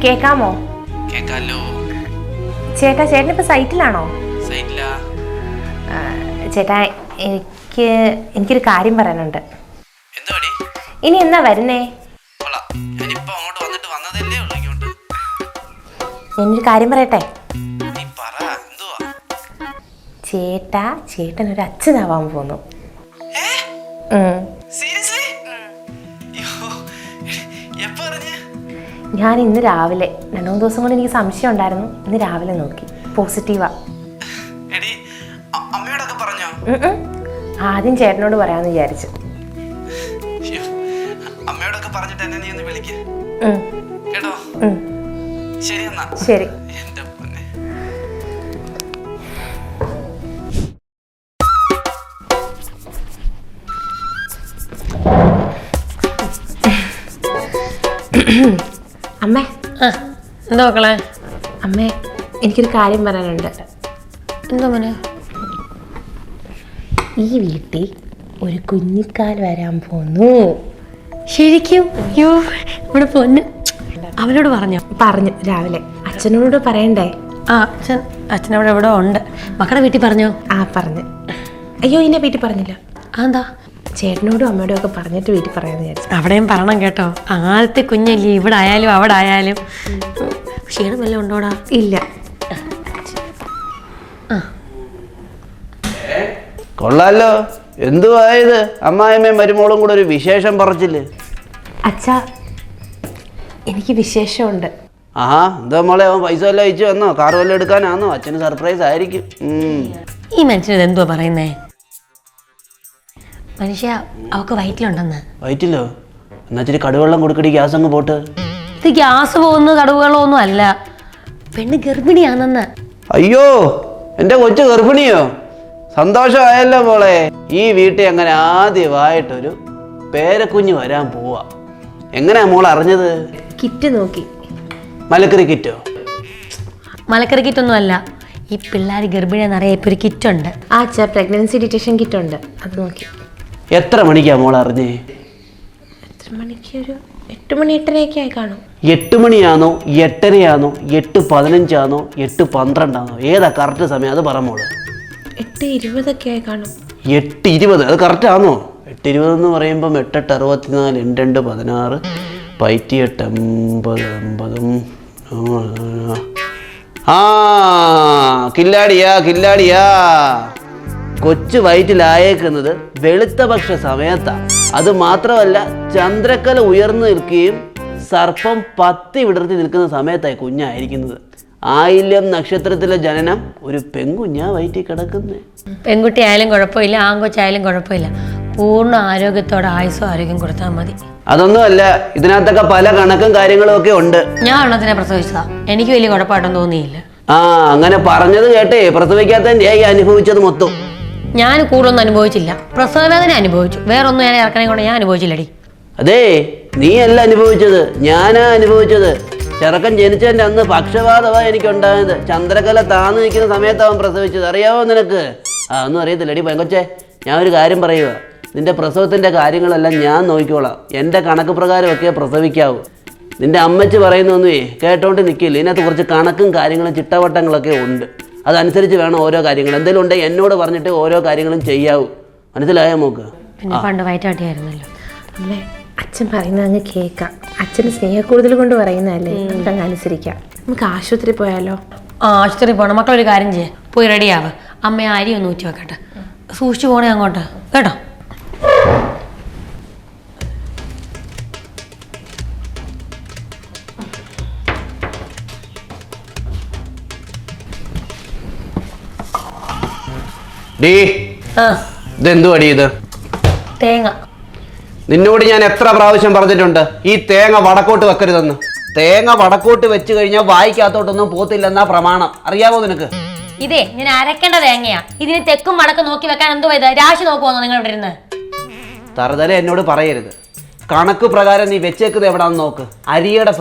കേക്കാമോ? കേക്കാലോ. ചേട്ടാ, ചേട്ടനിപ്പോ സൈറ്റിലാണോ? സൈറ്റിലാ. ചേട്ടാ, എനിക്കൊരു കാര്യം പറയാനുണ്ട്. എന്തുവാടി? ഇനി എന്നാ വരുന്നേ? ഞാനിപ്പോ അങ്ങോട്ട് വന്നിട്ട് വന്നതല്ലേ ഉള്ളൂ ഇങ്ങോട്ട്. ഞാനൊരു കാര്യം പറയട്ടെ? നീ പറ, എന്തുവാ? ചേട്ടനൊരു അച്ഛനാവാൻ പോന്നു. സീരിയസ്ലി? എപ്പോ അറിഞ്ഞേ? ഞാൻ ഇന്ന് രാവിലെ, 2-3 ദിവസം കൊണ്ട് എനിക്ക് സംശയം ഉണ്ടായിരുന്നു. ഇന്ന് രാവിലെ നോക്കി, പോസിറ്റീവാ. അമ്മയോടൊക്കെ പറഞ്ഞോ? ആദ്യം ചേട്ടനോട് പറയാന്ന് വിചാരിച്ചു. അമ്മയോടൊക്കെ പറഞ്ഞിട്ട് എന്നെ നീ ഒന്ന് വിളിക്ക് കേട്ടോ. ശരി എന്നാ. ശരി. എന്റെ പൊന്നെ. അമ്മേ. എന്താ മക്കളെ? അമ്മേ, എനിക്കൊരു കാര്യം പറയാനുണ്ട്. എന്താ മോനെ? ഈ വീട്ടിൽ ഒരു കുഞ്ഞിക്കാൽ വരാൻ പോന്നു. ശരിക്കും? അയ്യോ, ഇവിടെ പൊന്ന്. അവനോട് പറഞ്ഞു രാവിലെ. അച്ഛനോട് പറയണ്ടേ? ആ, അച്ഛനവിടെ എവിടെ ഉണ്ട്. മക്കളുടെ വീട്ടിൽ പറഞ്ഞോ? ആ, പറഞ്ഞു. അയ്യോ, ഇന്നെ വീട്ടിൽ പറഞ്ഞില്ല. അതെന്താ? ചേട്ടനോടും അമ്മയോടും ഒക്കെ പറഞ്ഞിട്ട് വീട്ടിൽ പറയാന്ന് വിചാരിച്ചു. അവിടെയും പറയണം കേട്ടോ. ആദ്യത്തെ കുഞ്ഞല്ലേ, ഇവിടെ ആയാലും അവിടെ ആയാലും. ക്ഷീണം വല്ലതും ഉണ്ടോടാ? ഇല്ല. കൊള്ളാലോ. എന്തുവായത്? അമ്മായിമ്മയും മരുമോളും കൂടെ ഒരു വിശേഷം പറച്ചില്ലേ? അച്ഛാ, എനിക്ക് വിശേഷമുണ്ട്. ആഹാ, എന്താ മോളെ, അവൻ പൈസ വല്ലതും അയച്ചു വന്നോ? കാർ വല്ലതും എടുക്കാനാന്നോ? അച്ഛന് സർപ്രൈസ് ആയിരിക്കും. ഈ മനുഷ്യനത് എന്തുവാ പറയുന്നേ? മനുഷ്യ, അവക്ക് വയറ്റിലുണ്ടെന്ന്. വയറ്റില്ലോ? എന്നാ ഇച്ചിരി കടുവെള്ളം കൊടുക്കടി, ഗ്യാസ് അങ്ങ് പോട്ട്. ഇത് ഗ്യാസ് പോകുന്ന കടുവകളൊന്നും അല്ല, പെണ്ണ് ഗർഭിണിയാണെന്ന്. അയ്യോ, എന്റെ കൊച്ചു ഗർഭിണിയോ? സന്തോഷമായല്ലോ മോളെ. ഈ വീട്ടിൽ അങ്ങനെ ആദ്യമായിട്ടൊരു പേരക്കുഞ്ഞ് വരാൻ പോവാ. എങ്ങനെയാ മോൾ അറിഞ്ഞത്? കിറ്റ് നോക്കി. മലക്കറി കിറ്റോ? മലക്കറി കിറ്റൊന്നും അല്ല, ഈ പിള്ളേർ ഗർഭിണിയാണെന്നറിയാം. ഇപ്പൊ ഒരു കിറ്റുണ്ട്. ആ അച്ഛാ, പ്രഗ്നൻസി ഡിറ്റക്ഷൻ കിറ്റ് ഉണ്ട്, അത് നോക്കി. എത്ര മണിക്കാ മോൾ അറിഞ്ഞേ? എത്ര മണിക്ക്? ഒരു 8 മണി 8:30 ആയി കാണും. 8 മണിയാണോ, 8:30 ആണോ, 8:15 ആണോ, 8:12 ആണോ? ഏതാ കറക്റ്റ് സമയം? അത് പറ മോള്. 8:20 ആയി കാണും. 8:20? അത് കറക്റ്റ് ആണോ? 8:20 എന്ന് പറയുമ്പം 8:64, 8:16, 8:80. ആ, കില്ലാടിയാ. കൊച്ചു വയറ്റിലായേക്കുന്നത് വെളുത്തപക്ഷ സമയത്താ. അത് മാത്രമല്ല, ചന്ദ്രക്കല ഉയർന്നു നിൽക്കുകയും സർപ്പം പത്തി വിടർത്തി നിൽക്കുന്ന സമയത്തായി കുഞ്ഞായിരിക്കുന്നത്. ആയില്യം നക്ഷത്രത്തിലെ ജനനം, ഒരു പെൺകുഞ്ഞാ വയറ്റിൽ കിടക്കുന്നത്. പെൺകുട്ടി ആയാലും കുഴപ്പമില്ല, ആൺകൊച്ചായാലും കുഴപ്പമില്ല, പൂർണ്ണ ആരോഗ്യത്തോടെ ആയുസ്സും ആരോഗ്യം കൊടുത്താൽ മതി. അതൊന്നുമല്ല, ഇതിനകത്തൊക്കെ പല കണക്കും കാര്യങ്ങളും ഒക്കെ ഉണ്ട്. ഞാൻ എണ്ണത്തിനെ പ്രസവിച്ചതാ, എനിക്ക് വലിയ കുഴപ്പമായിട്ടൊന്നും തോന്നിയില്ല. ആ, അങ്ങനെ പറഞ്ഞത് കേട്ടേ പ്രസവിക്കാത്തതിന്റെ അനുഭവിച്ചത് മൊത്തം. ഞാൻ കൂടുതലൊന്നും അനുഭവിച്ചില്ല, പ്രസവവേദന അനുഭവിച്ചു. വേറൊന്നും ഞാൻ ഇറക്കണേ കൊണ്ട് ഞാൻ അനുഭവിച്ചില്ലടി. അതേ, നീ അല്ല അനുഭവിച്ചത്, ഞാനാ അനുഭവിച്ചത്. ചെറുക്കൻ ജനിച്ചതിന്റെ അന്ന് പക്ഷപാതമാണ് എനിക്കുണ്ടായത്. ചന്ദ്രകല താന്ന് നിൽക്കുന്ന സമയത്ത് അവൻ പ്രസവിച്ചത്. അറിയാവോ നിനക്ക്? ഒന്നും അറിയത്തില്ലടി പെങ്കൊച്ചേ. ഞാൻ ഒരു കാര്യം പറയുക, നിന്റെ പ്രസവത്തിന്റെ കാര്യങ്ങളെല്ലാം ഞാൻ നോക്കിക്കോളാം. എൻ്റെ കണക്ക് പ്രകാരമൊക്കെ പ്രസവിക്കാവൂ. നിന്റെ അമ്മച്ചി പറയുന്നൊന്നുമേ കേട്ടോണ്ട് നിൽക്കില്ല. ഇതിനകത്ത് കുറച്ച് കണക്കും കാര്യങ്ങളും ചിട്ടവട്ടങ്ങളൊക്കെ ഉണ്ട്. അതനുസരിച്ച് വേണം ഓരോ കാര്യങ്ങൾ. എന്തെങ്കിലും ഉണ്ടെങ്കിൽ എന്നോട് പറഞ്ഞിട്ട് ഓരോ കാര്യങ്ങളും ചെയ്യാവൂ. മനസ്സിലായോ മോക്ക്? പിന്നെ പണ്ട് വയറ്റാട്ടിയായിരുന്നല്ലോ. അമ്മേ, അച്ഛൻ പറയുന്നത് അങ്ങ് കേൾക്കാം. അച്ഛന് സ്നേഹക്കൂടുതൽ കൊണ്ട് പറയുന്നതല്ലേ, നമുക്കങ്ങ് അനുസരിക്കാം. നമുക്ക് ആശുപത്രി പോയാലോ? ആശുപത്രി പോകണം. മക്കളൊരു കാര്യം ചെയ്യേ, പോയി റെഡിയാവ്. അമ്മ അരി ഒന്ന് ഊറ്റി വെക്കട്ടെ. സൂക്ഷിച്ചു പോണേ അങ്ങോട്ട് കേട്ടോ. ഇതെന്തുവാടി ഇത്? തേങ്ങ. നിന്നോട് ഞാൻ എത്ര പ്രാവശ്യം പറഞ്ഞിട്ടുണ്ട് ഈ തേങ്ങ വടക്കോട്ട് വെക്കരുതെന്ന്. തേങ്ങ വടക്കോട്ട് വെച്ച് കഴിഞ്ഞാൽ വായിക്കാത്തോട്ടൊന്നും പോത്തില്ലെന്നാ പ്രമാണം. അറിയാവോ നിനക്ക്? ഇതേ ഞാൻ അരക്കേണ്ട തേങ്ങയാ. ഇതിന് തെക്കും വടക്കും നോക്കി വെക്കാൻ എന്തോ ഇത് രാശി നോക്കുവാന്നോ നിങ്ങൾ ഇവിടെ ഇരുന്ന്? തറുതല എന്നോട് പറയരുത്. കണക്ക് പ്രകാരം നീ വെച്ചേക്കുന്നത് എവിടാന്ന് നോക്ക്. അരിയുടെ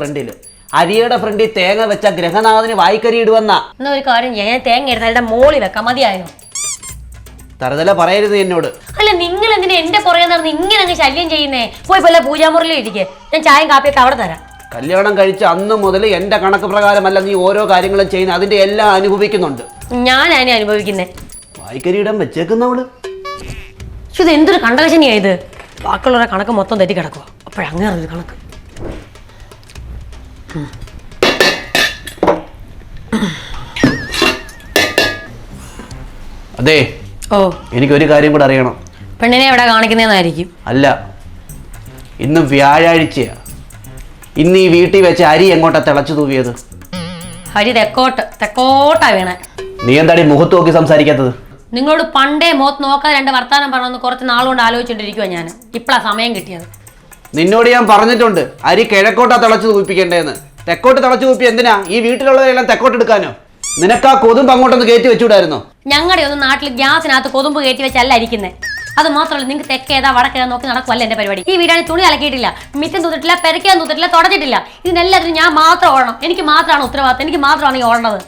ഫ്രണ്ടിൽ തേങ്ങ വെച്ച ഗ്രഹനാഥന് വായിക്കരി ഇടുവന്നാ. എന്നാ ഒരു കാര്യം ചെയ്യാം, ഞാൻ തേങ്ങ എടുത്താൽ മോളി വെക്കാം. മതിയായോ? തറുതല പറയരുത് എന്നോട്. അല്ല, നിങ്ങൾ എന്തിനാ എന്റെ പുറകെ നടന്ന് ഇങ്ങനെ അങ്ങ് ശല്യം ചെയ്യുന്നേ? പോയി പല പൂജാമുറിയിൽ ഇരിക്കേ, ഞാൻ ചായയും കാപ്പിയൊക്കെ അവിടെ തരാം. കല്യാണം കഴിച്ച അന്ന് മുതൽ എൻ്റെ കണക്ക് പ്രകാരമല്ല നീ ഓരോ കാര്യങ്ങളും ചെയ്യുന്നത്, അതിൻ്റെ എല്ലാം അനുഭവിക്കുന്നുണ്ട്. ഞാൻ അതിനെ അനുഭവിക്കുന്നേ. വായിക്കരിയിടം വെച്ചേക്കുന്നവള് പക്ഷെ ഇത് എന്തൊരു കണ്ടകശനിയാ ഇത്. ബാക്കിയുള്ളവരെ കണക്ക് മൊത്തം തെറ്റി കിടക്കുക. അപ്പോഴങ്ങനെ ഒരു കണക്ക്. അതെ, ഓ എനിക്കൊരു കാര്യം കൂടെ അറിയണം. പെണ്ണിനെ എവിടെ കാണിക്കുന്നതെന്നായിരിക്കും. അല്ല, ഇന്ന് വ്യാഴാഴ്ചയാ. ഇന്ന് ഈ വീട്ടിൽ വെച്ച് അരി എങ്ങോട്ടാ തിളച്ചു തൂവിയത്? ഹരി തെക്കോട്ടാ വീണേ. നീ എന്താടി മുഖത്ത് നോക്കി സംസാരിക്കാത്തത്? നിങ്ങളോട് പണ്ടേ മുഖത്ത് നോക്കാതെ 2 വർത്താനം പറഞ്ഞൊന്ന് കുറച്ച് നാളുകൊണ്ട് ആലോചിച്ചോണ്ടിരിക്കുവാ ഞാൻ. ഇപ്പളാ സമയം കിട്ടിയത്. നിന്നോട് ഞാൻ പറഞ്ഞിട്ടുണ്ട് അരി കിഴക്കോട്ടാ തിളച്ചു തൂപ്പിക്കേണ്ടതെന്ന്. തെക്കോട്ട് തിളച്ചു തൂപ്പി എന്തിനാ? ഈ വീട്ടിലുള്ളവരെല്ലാം തെക്കോട്ട് എടുക്കാനോ? നിനക്ക് ആ കൊതുമ്പ് അങ്ങോട്ടൊന്ന് കയറ്റി വെച്ചുകൂടായിരുന്നോ? ഞങ്ങളുടെ ഒന്നും നാട്ടിൽ ഗ്യാസിനകത്ത് കൊതുമ്പ് കയറ്റി വെച്ചല്ല ഇരിക്കുന്നത്. അത് മാത്രമല്ല, നിങ്ങൾക്ക് തെക്കേതാ വടക്കേതാ നോക്കി നടക്കുമല്ല എന്റെ പരിപാടി. ഈ വീടാണ് തുണി അലക്കിയിട്ടില്ല, മിറ്റം തൂത്തിട്ടില്ല, പെരയ്ക്കാൻ തൂത്തിട്ടില്ല, തുടച്ചിട്ടില്ല. ഇതിനെല്ലാത്തിനും ഞാൻ മാത്രം ഓടണം. എനിക്ക് മാത്രമാണ് ഉത്തരവാദിത്തം. എനിക്ക് മാത്രമാണ് ഈ ഓടേണ്ടത്.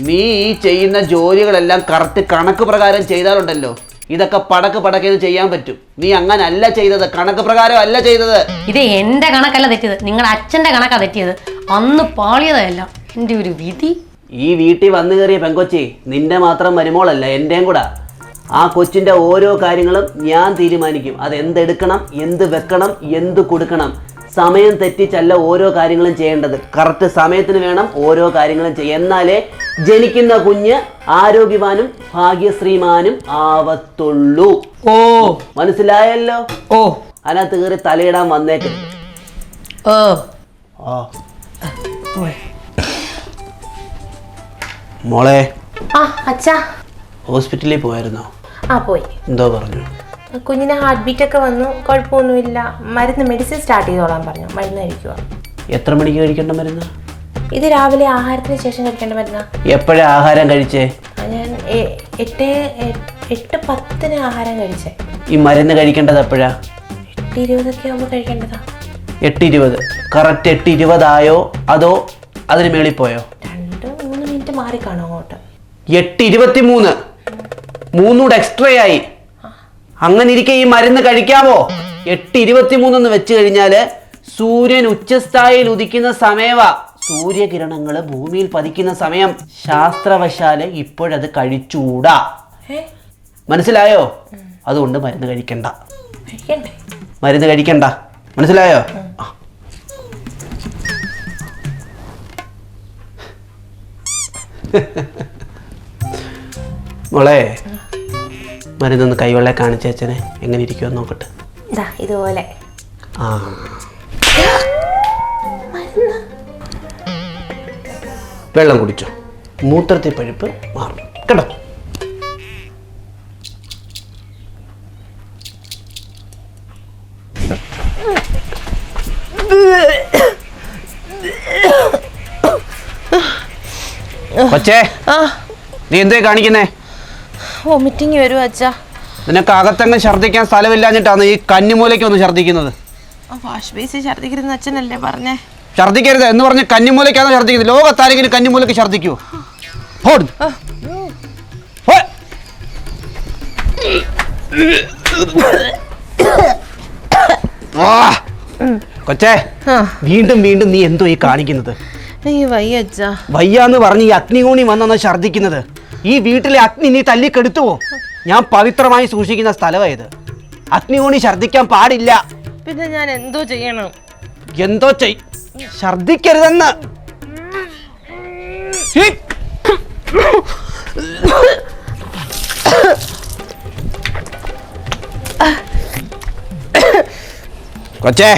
നീ ഈ ചെയ്യുന്ന ജോലികളെല്ലാം കറക്റ്റ് കണക്ക് പ്രകാരം ചെയ്താലുണ്ടല്ലോ, ഇതൊക്കെ പടക്കേത് ചെയ്യാൻ പറ്റും. നീ അങ്ങനെ അല്ല ചെയ്തത്, കണക്ക് പ്രകാരം അല്ല ചെയ്തത്. ഇത് എന്റെ കണക്കല്ല തെറ്റിയത്, നിങ്ങളുടെ അച്ഛന്റെ കണക്കാ തെറ്റിയത്. അന്ന് പാളിയതല്ല, എന്റെ ഒരു വിധി. ഈ വീട്ടിൽ വന്നു കയറിയ പെങ്കൊച്ചി നിന്റെ മാത്രം മരുമോളല്ല, എൻ്റെയും കൂടെ. ആ കൊച്ചിൻ്റെ ഓരോ കാര്യങ്ങളും ഞാൻ തീരുമാനിക്കും. അത് എന്തെടുക്കണം, എന്ത് വെക്കണം, എന്ത് കൊടുക്കണം. സമയം തെറ്റിച്ചല്ല ഓരോ കാര്യങ്ങളും ചെയ്യേണ്ടത്. കറക്റ്റ് സമയത്തിന് വേണം ഓരോ കാര്യങ്ങളും ചെയ്യുക. എന്നാലേ ജനിക്കുന്ന കുഞ്ഞ് ആരോഗ്യവാനും ഭാഗ്യശ്രീമാനും ആവത്തുള്ളൂ. ഓ മനസ്സിലായല്ലോ? ഓ അതിനകത്ത് കയറി തലയിടാൻ വന്നേക്ക്. ഓ മോളെ, അച്ഛാ ഹോസ്പിറ്റലിൽ പോയായിരുന്നോ? പോയി. എന്തോ പറഞ്ഞു? കുഞ്ഞിന് ഹാർട്ട് ബീറ്റ് ഒക്കെ വന്നു, കുഴപ്പമൊന്നുമില്ല. മെഡിസിൻ സ്റ്റാർട്ട് ചെയ്തോളാൻ പറഞ്ഞു. മരുന്ന് കഴിക്കുക. എത്ര മണിക്ക് കഴിക്കേണ്ട മരുന്ന്? ഇത് രാവിലെ ആഹാരത്തിന് ശേഷം കഴിക്കേണ്ട മരുന്നാ. എപ്പോഴാ ആഹാരം കഴിച്ചേ? ഞാൻ 8:10 ആഹാരം കഴിച്ചേ. ഈ മരുന്ന് കഴിക്കേണ്ടത് എപ്പോഴാ? 8:20 ആകുമ്പോൾ കഴിക്കേണ്ടതാ. 8:20 കറക്റ്റ് 8:20 ആയോ അതോ അതിന് മേളിൽ പോയോ? 2-3 മിനിറ്റ് മാറി കാണും അങ്ങോട്ട്. 8:23 3 എക്സ്ട്രാ ആയി. അങ്ങനെ ഇരിക്കെ ഈ മരുന്ന് കഴിക്കാമോ? 8:23 എന്ന് വെച്ച് കഴിഞ്ഞാല് സൂര്യൻ ഉച്ചസ്ഥായിയിൽ ഉദിക്കുന്ന സമയവാ. സൂര്യകിരണങ്ങൾ ഭൂമിയിൽ പതിക്കുന്ന സമയം. ശാസ്ത്രവശാല് ഇപ്പോഴത് കഴിച്ചൂടാ. മനസ്സിലായോ? അതുകൊണ്ട് മരുന്ന് കഴിക്കണ്ട. മരുന്ന് കഴിക്കണ്ട, മനസ്സിലായോ? മോളെ, മരുന്നൊന്ന് കൈവെള്ള കാണിച്ചേച്ചനെ എങ്ങനെ ഇരിക്കുമെന്ന് നോക്കട്ടെ. ഇതുപോലെ. വെള്ളം കുടിച്ചോ, മൂത്രത്തിൽ പഴുപ്പ് മാറും കേട്ടോ. കൊച്ചേ, നീ എന്തേ കാണിക്കുന്നേ? വോമിറ്റിംഗ് വരും അച്ഛാ. നിനക്ക് അകത്തങ്ങ് ഛർദ്ദിക്കാൻ സ്ഥലമില്ലാഞ്ഞിട്ടാണ് ഈ കന്നിമൂലയ്ക്ക് ഒന്ന് ഛർദ്ദിക്കുന്നത്. വാഷ് ബേസിൽ ഛർദ്ദിക്കരുതെന്ന് അച്ഛനല്ലേ പറഞ്ഞേ? ഛർദ്ദിക്കരുത് എന്ന് പറഞ്ഞ് കന്നിമൂലയ്ക്കാണ് ഛർദ്ദിക്കുന്നത്. ലോകത്താരെങ്കിലും കന്നിമൂലയ്ക്ക് ഛർദ്ദിക്കുവോ? കൊച്ചേ, വീണ്ടും വീണ്ടും നീ എന്തോ ഈ കാണിക്കുന്നത്? വയ്യാന്ന് പറഞ്ഞ് ഈ അഗ്നികോണി വന്നാണ് ഛർദ്ദിക്കുന്നത്. ഈ വീട്ടിലെ അഗ്നി നീ തല്ലിക്കെടുത്തുവോ? ഞാൻ പവിത്രമായി സൂക്ഷിക്കുന്ന സ്ഥലമായത്. അഗ്നികോണി ഛർദ്ദിക്കാൻ പാടില്ല. പിന്നെ ഞാൻ എന്തോ ചെയ്യണം? എന്തോ ഛർദ്ദിക്കരുതെന്ന്. കൊച്ചേ,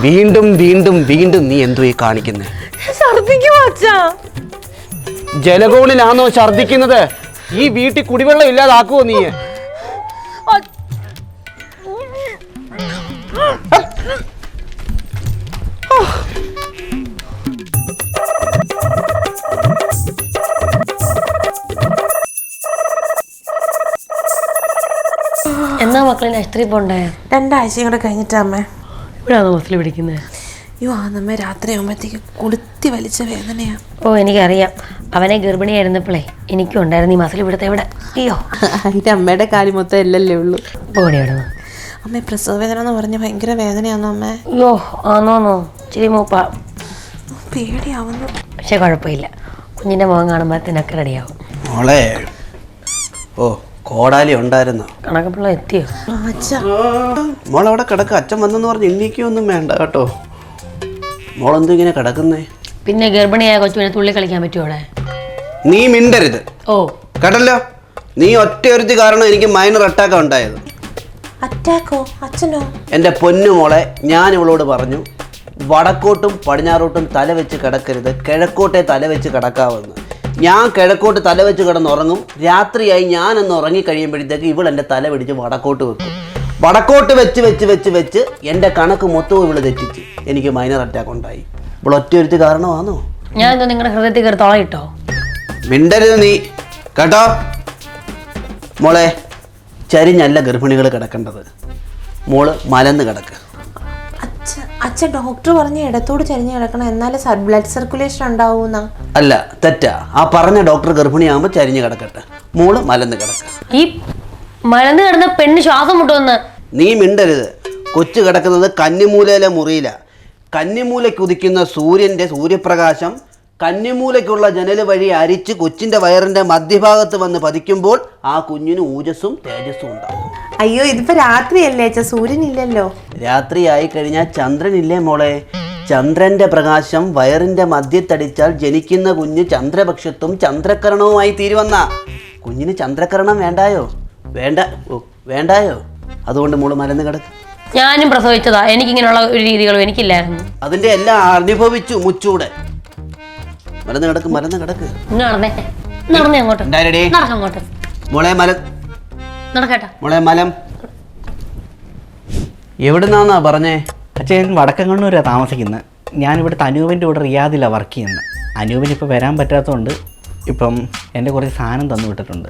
വീണ്ടും വീണ്ടും വീണ്ടും നീ എന്തോ ഈ കാണിക്കുന്നേ? ജലകോണിലാണോ ഛർദ്ദിക്കുന്നത്? ഈ വീട്ടിൽ കുടിവെള്ളം ഇല്ലാതാക്കുവോ നീ? എന്നാ മക്കളെ ആശുപത്രി പോണ്ടേ? 2 ആഴ്ചയും കൂടെ കഴിഞ്ഞിട്ടാ അമ്മേ. ഇവിടെയാണോ മസിൽ പിടിക്കുന്നത്? നമ്മെ രാത്രി ആകുമ്പോഴത്തേക്ക് കുളുത്തി വലിച്ച വേദനയാ. ഓ എനിക്കറിയാം. അവനെ ഗർഭിണിയായിരുന്നപ്പോഴേ എനിക്കും ഉണ്ടായിരുന്നു ഈ മസിൽ ഇവിടുത്തെ. എവിടെ? അയ്യോ, അതിന്റെ അമ്മയുടെ കാര്യം മൊത്തം എല്ലല്ലേ ഉള്ളൂ. ഓടിയോടുന്നു. അമ്മ പ്രസവ വേദന എന്ന് പറഞ്ഞ ഭയങ്കര വേദനയാണോ അമ്മേ? അയ്യോ ആന്നോന്നോ ഇച്ചിരി മൂപ്പ പേടിയാവുന്നു. പക്ഷെ കുഴപ്പമില്ല, കുഞ്ഞിന്റെ മുഖം കാണുമ്പോഴത്തേനൊക്കെ റെഡിയാവും. മോളെ, ഓ കോടാലി ഉണ്ടായിരുന്നോ? കണക്കപ്പിള്ള എത്തിയോ? മോളവിടെ കിടക്ക. അച്ഛൻ വന്നെന്ന് പറഞ്ഞ് എണ്ണീക്കൊന്നും വേണ്ട കേട്ടോ. മോളെന്തോ ഇങ്ങനെ കിടക്കുന്നേ? പിന്നെ ഗർഭിണിയായ കൊച്ചുവിനെ തുള്ളി കളിക്കാൻ പറ്റുമോ അവിടെ? നീ മിണ്ടരുത് ഓ കേട്ടല്ലോ. നീ ഒറ്റയൊരുത്തി കാരണം എനിക്ക് മൈനർ അറ്റാക്കാ ഉണ്ടായത്. അറ്റാക്കോ? അച്ഛനോ? എൻ്റെ പൊന്നു മോളെ, ഞാൻ ഇവളോട് പറഞ്ഞു വടക്കോട്ടും പടിഞ്ഞാറോട്ടും തല വെച്ച് കിടക്കരുത്, കിഴക്കോട്ടെ തല വെച്ച് കിടക്കാവുന്നു. ഞാൻ കിഴക്കോട്ട് തല വെച്ച് കിടന്നുറങ്ങും. രാത്രിയായി ഞാനൊന്ന് ഉറങ്ങിക്കഴിയുമ്പോഴത്തേക്ക് ഇവൾ എൻ്റെ തല പിടിച്ച് വടക്കോട്ട് വെക്കും. വടക്കോട്ട് വെച്ച് വെച്ച് വെച്ച് വെച്ച് എൻ്റെ കണക്ക് മൊത്തവും ഇവള് തെറ്റിച്ച് എനിക്ക് മൈനർ അറ്റാക്ക് ഉണ്ടായി. ഇവൾ ഒറ്റയൊരുത്തി കാരണമാണോ? ഞാൻ എന്തോ നിങ്ങളുടെ ഹൃദയത്തിൽ കയറി തുളയിട്ടോ? മിണ്ടരുത് നീ കേട്ടോ. മോളെ, ചരിഞ്ഞല്ല ഗർഭിണികൾ കിടക്കേണ്ടത്. മോള് മലന്ന് കിടക്ക്. അച്ഛൻ ഡോക്ടർ പറഞ്ഞ ഇടത്തോട് ചരിഞ്ഞ് കിടക്കണം, എന്നാലേ ബ്ലഡ് സർക്കുലേഷൻ ഉണ്ടാവൂന്ന. അല്ല, തെറ്റാ. ആ പറഞ്ഞ ഡോക്ടർ ഗർഭിണിയാകുമ്പോൾ ചരിഞ്ഞ് കിടക്കട്ടെ. മോള് മലന്ന് കിടക്ക. ഈ മലന്ന് കിടന്ന പെണ്ണ് ശ്വാസം മുട്ടുമെന്ന്. നീ മിണ്ടരുത്. കൊച്ചു കിടക്കുന്നത് കന്നിമൂലയിലെ മുറിയില. കന്നിമൂലയ്ക്ക് ഉദിക്കുന്ന സൂര്യപ്രകാശം കന്നിമൂലയ്ക്കുള്ള ജനൽ വഴി അരിച്ച് കൊച്ചിൻ്റെ വയറിൻ്റെ മധ്യഭാഗത്ത് വന്ന് പതിക്കുമ്പോൾ ആ കുഞ്ഞിന് ഊജസ്സും തേജസ്സും ഉണ്ടാവും. അയ്യോ, ഇതിപ്പോ രാത്രിയല്ലേ അച്ഛാ, സൂര്യനില്ലല്ലോ. രാത്രിയായി കഴിഞ്ഞാൽ ചന്ദ്രനില്ലേ മോളെ? ചന്ദ്രന്റെ പ്രകാശം വയറിന്റെ മധ്യത്തടിച്ചാൽ ജനിക്കുന്ന കുഞ്ഞ് ചന്ദ്രപക്ഷത്തും ചന്ദ്രക്കരണവുമായി തീരുവന്ന. കുഞ്ഞിന് ചന്ദ്രക്കരണം വേണ്ടായോ? വേണ്ടായോ? അതുകൊണ്ട് മോള് മലന്ന് കിടക്ക്. ഞാനും പ്രസവിച്ചതാ, എനിക്കിങ്ങനെയുള്ള ഒരു രീതികളും എനിക്കില്ലായിരുന്നു. അതിന്റെ എല്ലാം അനുഭവിച്ചു മുച്ചൂടെ. മലന്ന് കിടക്ക്. നടന്നേ അങ്ങോട്ട് നടക്കങ്ങോട്ട്. മോളെ നടക്കട്ടാ. മോളെ മലം എവിടുന്നാന്നാ പറഞ്ഞേ? അച്ഛൻ വടക്കങ്ങണ്ണൂരാണ് താമസിക്കുന്നത്. ഞാനിവിടെ അനൂപിൻ്റെ കൂടെ റിയാദിലാണ് വർക്ക് ചെയ്യുന്നത്. അനൂപിന് ഇപ്പോൾ വരാൻ പറ്റാത്തതുകൊണ്ട് ഇപ്പം എൻ്റെ കുറച്ച് സാധനം തന്നു വിട്ടിട്ടുണ്ട്.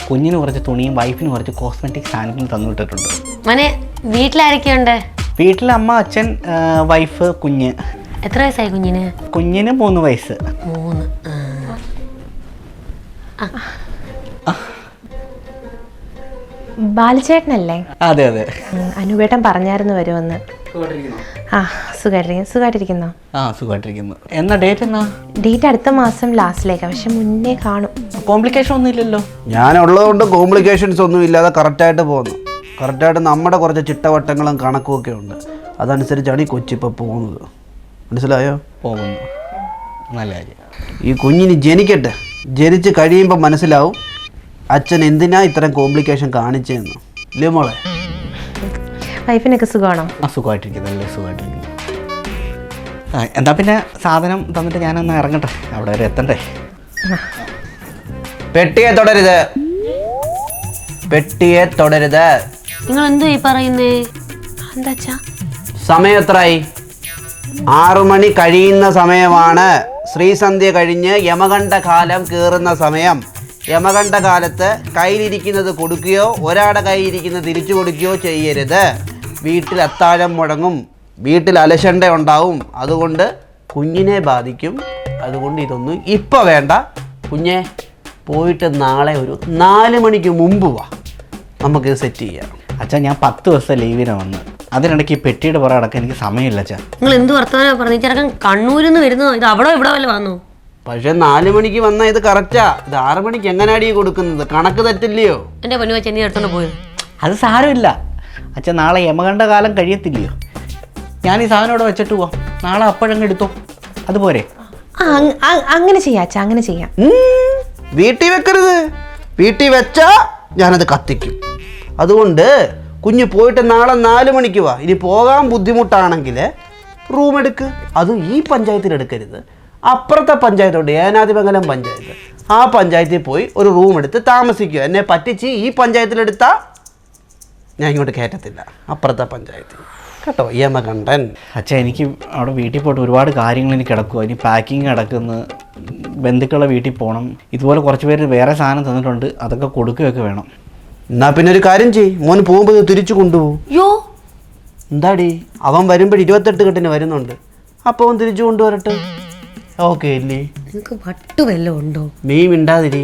കുഞ്ഞിന് കുറച്ച് തുണിയും വൈഫിന് കുറച്ച് കോസ്മെറ്റിക് സാധനങ്ങളും തന്നു വിട്ടിട്ടുണ്ട്. മോനെ, വീട്ടിലാരൊക്കെയുണ്ട്? വീട്ടിൽ അമ്മ, അച്ഛൻ, വൈഫ്, കുഞ്ഞ്. എത്ര വയസ്സായി കുഞ്ഞിന്? കുഞ്ഞിന് 3 വയസ്സ്. 3. ബാലചേട്ടനല്ലേ? അതെ അതെ. അനുപേട്ടൻ പറഞ്ഞായിരുന്നു വരുമെന്ന്. ആ, സുഖമായിട്ടിരിക്കുന്നോ? ആ, സുഖമായിട്ടിരിക്കുന്നു. എന്നാ ഡേറ്റ് എന്നാ? ഡേറ്റ് അടുത്ത മാസം ലാസ്റ്റിലേക്കാണ്, പക്ഷെ മുന്നേ കാണും. കോംപ്ലിക്കേഷൻ ഒന്നും ഇല്ലല്ലോ? ഞാനുള്ളതുകൊണ്ട് കോംപ്ലിക്കേഷൻസ് ഒന്നും ഇല്ലാതെ കറക്റ്റായിട്ട് പോകുന്നു. കറക്റ്റായിട്ട് നമ്മുടെ കുറച്ച് ചിട്ടവട്ടങ്ങളും കണക്കും ഒക്കെ ഉണ്ട്. അതനുസരിച്ചാണ് ഈ കൊച്ചിപ്പോൾ പോകുന്നത്. മനസ്സിലായോ? പോകുന്നു. നല്ല കാര്യം. ഈ കുഞ്ഞിന് ജനിക്കട്ടെ. ജനിച്ച് കഴിയുമ്പോൾ മനസ്സിലാവും അച്ഛൻ എന്തിനാ ഇത്തരം കോംപ്ലിക്കേഷൻ കാണിച്ചതെന്ന്. ഇല്ലേ മോളെ? വൈഫിനൊക്കെ സുഖമാണോ? ആ, സുഖമായിട്ടിരിക്കുന്നു. നല്ല സുഖമായിട്ടിരിക്കുന്നു. എന്താ പിന്നെ സാധനം തന്നിട്ട് ഞാനൊന്ന് ഇറങ്ങട്ടെ, അവിടെ വരെ എത്തണ്ടേ. പെട്ടിയെ തൊടരുത്. നിങ്ങൾ എന്തോ ഈ പറയുന്നേ? എന്താച്ചാ? സമയം എത്രയായി? 6 മണി കഴിയുന്ന സമയമാണ്. ശ്രീസന്ധ്യ കഴിഞ്ഞ് യമകണ്ഠകാലം കയറുന്ന സമയം. യമകണ്ഠകാലത്ത് കയ്യിലിരിക്കുന്നത് കൊടുക്കുകയോ ഒരാളുടെ കയ്യിലിരിക്കുന്നത് തിരിച്ചു കൊടുക്കുകയോ ചെയ്യരുത്. വീട്ടിൽ അത്താഴം മുടങ്ങും, വീട്ടിൽ അലശണ്ട ഉണ്ടാവും. അതുകൊണ്ട് കുഞ്ഞിനെ ബാധിക്കും. അതുകൊണ്ട് ഇതൊന്നും ഇപ്പം വേണ്ട. കുഞ്ഞെ പോയിട്ട് നാളെ ഒരു 4 മണിക്ക് മുമ്പ് വാ, നമുക്കിത് സെറ്റ് ചെയ്യാം. അച്ഛാ, ഞാൻ 10 ദിവസം ലീവിനാണ് വന്ന്. അതിനിടയ്ക്ക് ഈ പെട്ടിയുടെ പുറകെ അടക്കം എനിക്ക് സമയമില്ല അച്ഛാ. നിങ്ങൾ എന്ത് വർത്തമാനം പറഞ്ഞു? ചെറുക്കൻ കണ്ണൂരിൽ നിന്ന് വരുന്നോ? ഇത് അവിടെ ഇവിടെ വല്ല വന്നു? പക്ഷെ 4 മണിക്ക് വന്നാൽ ഇത് കറക്റ്റാ. ഇത് 6 മണിക്ക് എങ്ങനെയാടി കൊടുക്കുന്നത്? കണക്ക് തെറ്റില്ലയോ? എൻ്റെ പൊന്നു വെച്ച് നീ എടുത്തോണ്ട് പോയത്. അത് സാരമില്ല അച്ഛൻ, നാളെ യമകണ്ഠകാലം കഴിയത്തില്ലയോ? ഞാൻ ഈ സാധനം ഇവിടെ വെച്ചിട്ട് പോവാം. നാളെ അപ്പോഴങ്ങ് എടുത്തോ, അതുപോരെ? അങ്ങനെ ചെയ്യാം അച്ഛാ, അങ്ങനെ ചെയ്യാം. വീട്ടിൽ വെക്കരുത്. വീട്ടിൽ വെച്ചാ ഞാനത് കത്തിക്കും. അതുകൊണ്ട് കുഞ്ഞ് പോയിട്ട് നാളെ 4 മണിക്ക് വാ. ഇനി പോകാൻ ബുദ്ധിമുട്ടാണെങ്കിൽ റൂം എടുക്ക്. അതും ഈ പഞ്ചായത്തിൽ എടുക്കരുത്. അപ്പുറത്തെ പഞ്ചായത്തോണ്ട്, ഏനാതിമംഗലം പഞ്ചായത്ത്, ആ പഞ്ചായത്തിൽ പോയി ഒരു റൂം എടുത്ത് താമസിക്കുക. എന്നെ പറ്റിച്ച് ഈ പഞ്ചായത്തിലെടുത്താൽ ഞാൻ ഇങ്ങോട്ട് കയറ്റത്തില്ല. അപ്പുറത്തെ പഞ്ചായത്തിൽ കേട്ടോ, യമകണ്ഠൻ. അച്ഛാ, എനിക്ക് അവിടെ വീട്ടിൽ പോയിട്ട് ഒരുപാട് കാര്യങ്ങൾ എനിക്ക് കിടക്കുക. ഇനി പാക്കിങ് കിടക്കുന്നു, ബന്ധുക്കളുടെ വീട്ടിൽ പോകണം. ഇതുപോലെ കുറച്ച് പേര് വേറെ സാധനം തന്നിട്ടുണ്ട്, അതൊക്കെ കൊടുക്കുകയൊക്കെ വേണം. എന്നാ പിന്നെ ഒരു കാര്യം ചെയ്യ്, മോൻ പോകുമ്പോൾ തിരിച്ചു കൊണ്ടുപോകും. യോ, എന്താടി, അവൻ വരുമ്പോൾ 28 കെട്ടിന് വരുന്നുണ്ട്. അപ്പോൾ അവൻ തിരിച്ചു കൊണ്ടുവരട്ടെ. ഓക്കെ അല്ലേ? നിങ്ങൾക്ക് വട്ടു വല്ലതും ഉണ്ടോ? നീ മിണ്ടാതിരി.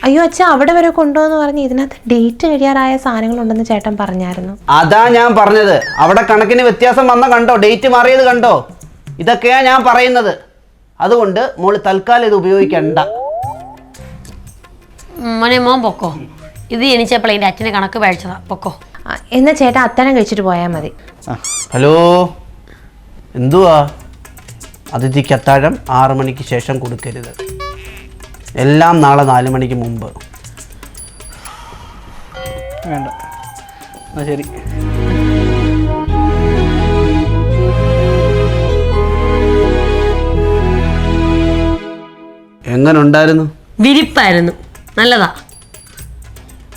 അയ്യോ അച്ഛ അവിടെ വരെ കൊണ്ടുപോന്ന് പറഞ്ഞ് ഇതിനകത്ത് ഡേറ്റ് കഴിയാറായ സാധനങ്ങളുണ്ടെന്ന് ചേട്ടൻ പറഞ്ഞായിരുന്നു. അതാ ഞാൻ പറഞ്ഞത്, അവിടെ കണക്കിന് വ്യത്യാസം വന്ന കണ്ടോ, ഡേറ്റ് മാറിയത് കണ്ടോ, ഇതൊക്കെയാ ഞാൻ പറയുന്നത്. അതുകൊണ്ട് മോള് തൽക്കാലം ഇത് ഉപയോഗിക്കണ്ട. മോനെ മോൻ പൊക്കോ, ഇത് ജനിച്ചപ്പോൾ എൻ്റെ അച്ഛനെ കണക്ക് പഴിച്ചതാ, പൊക്കോ. എന്നാ ചേട്ടാ അത്താഴം കഴിച്ചിട്ട് പോയാൽ മതി. ഹലോ, എന്തുവാ? അതിഥിക്ക് അത്താഴം 6 മണിക്ക് ശേഷം കൊടുക്കരുത്, എല്ലാം നാളെ 4 മണിക്ക് മുമ്പ്. വേണ്ട, എന്നാ ശരി. എങ്ങനെ ഉണ്ടായിരുന്നു? വിരിപ്പായിരുന്നു, നല്ലതാ.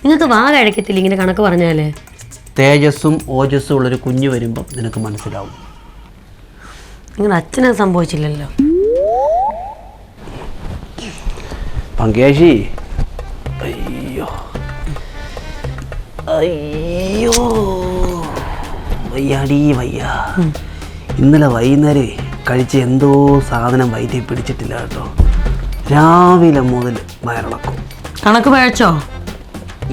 നിങ്ങൾക്ക് വാ കഴിക്കത്തില്ല ഇങ്ങനെ കണക്ക് പറഞ്ഞാലേ. തേജസ്സും ഓജസ്സും ഉള്ളൊരു കുഞ്ഞ് വരുമ്പം നിനക്ക് മനസ്സിലാവും. നിങ്ങളുടെ അച്ഛനത് സംഭവിച്ചില്ലല്ലോ. പങ്കേഷി, അയ്യോ അയ്യോ വയ്യാടീ വയ്യ. ഇന്നലെ വൈകുന്നേരം കഴിച്ച എന്തോ സാധനം വയറ്റിൽ പിടിച്ചിട്ടില്ല കേട്ടോ. രാവിലെ മുതൽ വയറിളക്കും. കണക്ക് പഴച്ചോ?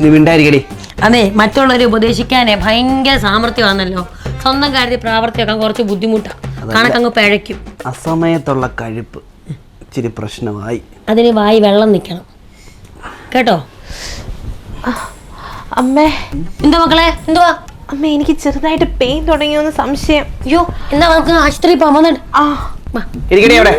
നീ മിണ്ടായിരിക്കടി. അതെ, മറ്റുള്ളവരെ ഉപദേശിക്കാനേ ഭയങ്കര സാമർത്ഥ്യമാണല്ലോ. സ്വന്തം കാര്യത്തിൽ പ്രാവർത്തിയാക്കാൻ കുറച്ച് ബുദ്ധിമുട്ടാണ്. കണക്കങ്ങ് പഴയ്ക്കും. അസമയത്തുള്ള കഴിപ്പ് ഇച്ചിരി പ്രശ്നമായി. അതിന് വായി വെള്ളം നിൽക്കണം കേട്ടോ. അമ്മേ. എന്താ മക്കളെ, എന്തുവാ? അമ്മ എനിക്ക് ചെറുതായിട്ട് പെയിൻ തുടങ്ങിയോന്ന് സംശയം. അയ്യോ, എന്നാ നമുക്ക് ആശുപത്രിയിൽ പോകാൻ. ഇരിക്കടി അവിടെ.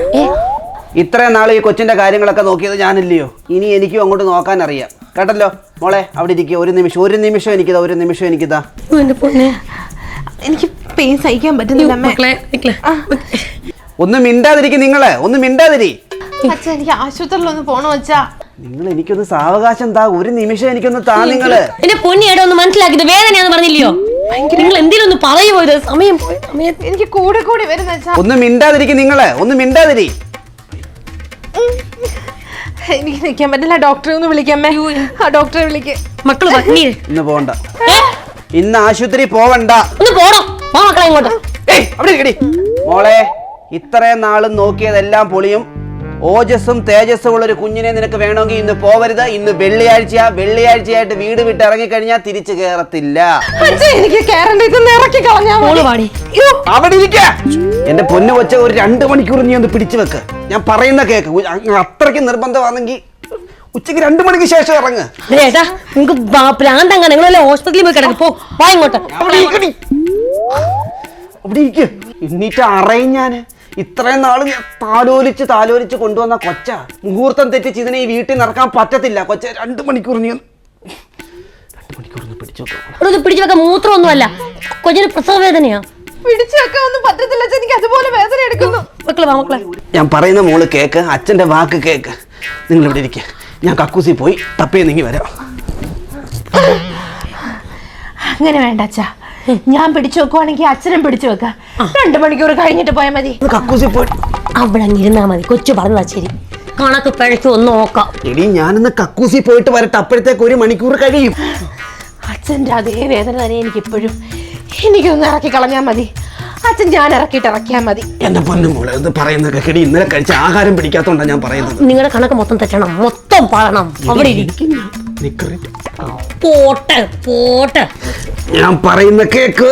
ഇത്രയും നാൾ ഈ കൊച്ചിന്റെ കാര്യങ്ങളൊക്കെ നോക്കിയത് ഞാനില്ലയോ? ഇനി എനിക്കും അങ്ങോട്ട് നോക്കാൻ അറിയാം കേട്ടല്ലോ. മോളെ അവിടെ ഇരിക്കുക. ഒരു നിമിഷം എനിക്കിതാ, ഒരു നിമിഷം എനിക്കിതാ. എനിക്ക് പെയിൻ സഹിക്കാൻ പറ്റുന്നില്ല അമ്മേ. ഒന്ന് മിണ്ടാതിരിക്കും, നിങ്ങളെ ഒന്ന് മിണ്ടാതിരി. അച്ഛാ എനിക്ക് ആശുപത്രിയിലൊന്ന് പോണോ അച്ഛാ? നിങ്ങൾ എനിക്കൊന്ന് സാവകാശം താ, ഒരു നിമിഷം എനിക്കൊന്ന് താ. നിങ്ങള് എന്റെ പൊന്നിയേടോ ഒന്ന് മനസ്സിലാക്കിയത് വേദനയാന്ന് പറഞ്ഞില്ലയോ? നിങ്ങൾ എന്തെങ്കിലും ഒന്ന് പറയുമോ? ഇത് സമയം എനിക്ക് കൂടെ കൂടി വരുന്ന അച്ഛാ. ഒന്ന് മിണ്ടാതിരിക്കും, നിങ്ങളെ ഒന്ന് മിണ്ടാതിരി. എനിക്ക് നിൽക്കാൻ പറ്റില്ല, ഡോക്ടറെ ഒന്ന് വിളിക്കാമേ. ഡോക്ടറെ വിളിക്ക്. മക്കള് ഇന്ന് പോണ്ട, ഇന്ന് ആശുപത്രി പോവണ്ട. ഒന്ന് പോണോ? മക്കളെ ഇങ്ങോട്ട്. അവിടെ ഇരിക്കടി. മോളെ ഇത്രയും നാളും നോക്കിയതെല്ലാം പൊളിയും. ഓജസ്സും തേജസ്സും ഉള്ളൊരു കുഞ്ഞിനെ നിനക്ക് വേണമെങ്കിൽ ഇന്ന് പോവരുത്. ഇന്ന് വെള്ളിയാഴ്ചയായിട്ട് വീട് വിട്ട് ഇറങ്ങിക്കഴിഞ്ഞാൽ തിരിച്ചു കേറത്തില്ല. അവിടെ ഇരിക്ക. എന്റെ പൊന്നു കൊച്ച, ഒരു 2 മണിക്കൂർ നീ ഒന്ന് പിടിച്ചു വെക്ക്. ഞാൻ പറയുന്ന കേക്ക്. അത്രയ്ക്ക് നിർബന്ധമാണെങ്കിൽ ഉച്ചയ്ക്ക് 2 മണിക്ക് ശേഷം ഇറങ്ങ്. ഏട്ടാ നിങ്ങൾക്ക് പ്രാന്തങ്ങ, നിങ്ങളെല്ലാം ഹോസ്പിറ്റലിൽ പോയി കിടക്കും. പോ ഇങ്ങോട്ട്. അവിടെ ഇരിക്ക. എന്നിട്ട് അറിയും ഞാന്. ഇത്രയും നാള് താലോലിച്ച് കൊണ്ടുവന്ന കൊച്ച മുഹൂർത്തം തെറ്റിച്ച് ഇതിനെ ഈ വീട്ടിൽ നടക്കാൻ പറ്റത്തില്ല. കൊച്ച 2 മണിക്കൂർ നീ 2 മണിക്കൂർ പിടിച്ചു വെക്കാൻ മൂത്രമൊന്നുമല്ല, കൊച്ചിന് പ്രസവ വേദനയാ. പിടിച്ചു വെക്കാൻ ഒന്നും പറ്റത്തില്ല, എനിക്ക് അതുപോലെ വേദന എടുക്കുന്നു. മക്കളെ ഞാൻ പറയുന്ന മോള് കേക്ക്, അച്ഛന്റെ വാക്ക് കേക്ക്. നിങ്ങൾ ഇവിടെ ഇരിക്കുക. ഞാൻ കക്കൂസി പോയി തപ്പേ നീങ്ങി വരാം. അങ്ങനെ വേണ്ട അച്ഛാ, ഞാൻ പിടിച്ചു വെക്കുവാണെങ്കിൽ അച്ഛനും പിടിച്ചു വെക്കാം. 2 മണിക്കൂർ കഴിഞ്ഞിട്ട് പോയാൽ മതി. കക്കൂസി പോയി അവിടെ ഇരുന്നാ മതി. കൊച്ചു പറഞ്ഞതാ ശരി. കണക്ക് പഴച്ചു ഒന്ന് നോക്കാം. എടി ഞാനിന്ന് കക്കൂസി പോയിട്ട് വരട്ടെ, അപ്പോഴത്തേക്ക് 1 മണിക്കൂർ കഴിയും. അച്ഛൻ്റെ അതേ വേദന തന്നെ എനിക്കിപ്പോഴും. എനിക്കൊന്ന് ഇറക്കി കളഞ്ഞാൽ മതി. അച്ഛൻ ഞാൻ ഇറക്കിയാൽ മതി. എന്റെ പൊന്നു മോളെ ഇത് പറയുന്ന കേക്കടി. ഇന്നലെ കഴിച്ച ആഹാരം പിടിക്കാത്തോണ്ടാ ഞാൻ പറയുന്നത്. നിങ്ങളുടെ കണക്ക് മൊത്തം തെറ്റണം, മൊത്തം പാടണം. അവിടെ പോട്ടെ. ഞാൻ പറയുന്ന കേക്ക്.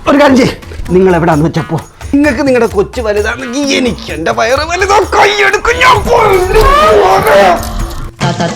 ഒരു കാര്യം ചെയ്യ്, നിങ്ങൾ എവിടാന്ന് വെച്ചപ്പോ നിങ്ങൾക്ക് നിങ്ങളുടെ കൊച്ചു വലുതാണെങ്കിൽ എനിക്ക് എന്റെ വയറ് വലുതാ. കൈയെടുക്കും ഞാൻ. Tata